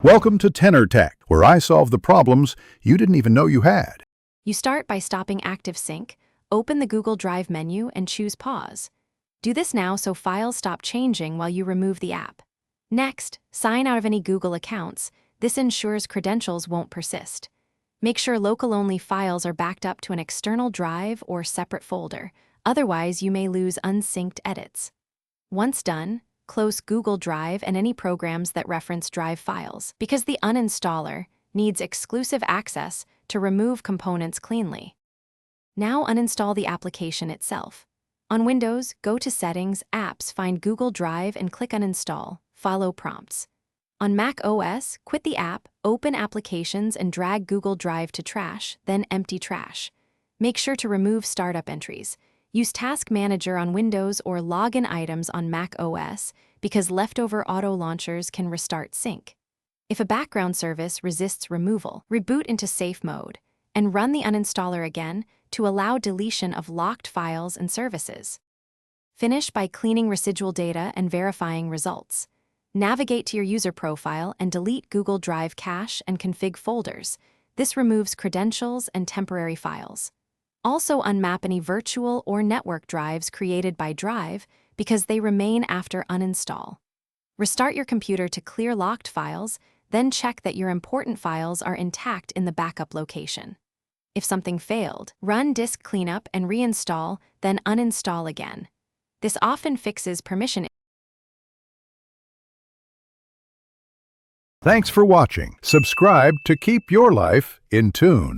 Welcome to Tenor Tech, where I solve the problems you didn't even know you had. You start by stopping Active Sync, open the Google Drive menu and choose Pause. Do this now so files stop changing while you remove the app. Next, sign out of any Google accounts. This ensures credentials won't persist. Make sure local-only files are backed up to an external drive or separate folder. Otherwise, you may lose unsynced edits. Once done, close Google Drive and any programs that reference Drive files, because the uninstaller needs exclusive access to remove components cleanly. Now uninstall the application itself. On Windows, go to Settings, Apps, find Google Drive and click Uninstall. Follow prompts. On Mac OS, quit the app, open Applications and drag Google Drive to Trash, then Empty Trash. Make sure to remove startup entries. Use Task Manager on Windows or Login Items on Mac OS because leftover auto launchers can restart sync. If a background service resists removal, reboot into safe mode and run the uninstaller again to allow deletion of locked files and services. Finish by cleaning residual data and verifying results. Navigate to your user profile and delete Google Drive cache and config folders. This removes credentials and temporary files. Also unmap any virtual or network drives created by Drive because they remain after uninstall. Restart your computer to clear locked files, then check that your important files are intact in the backup location. If something failed, run disk cleanup and reinstall, then uninstall again. This often fixes permission. Thanks for watching. Subscribe to keep your life in tune.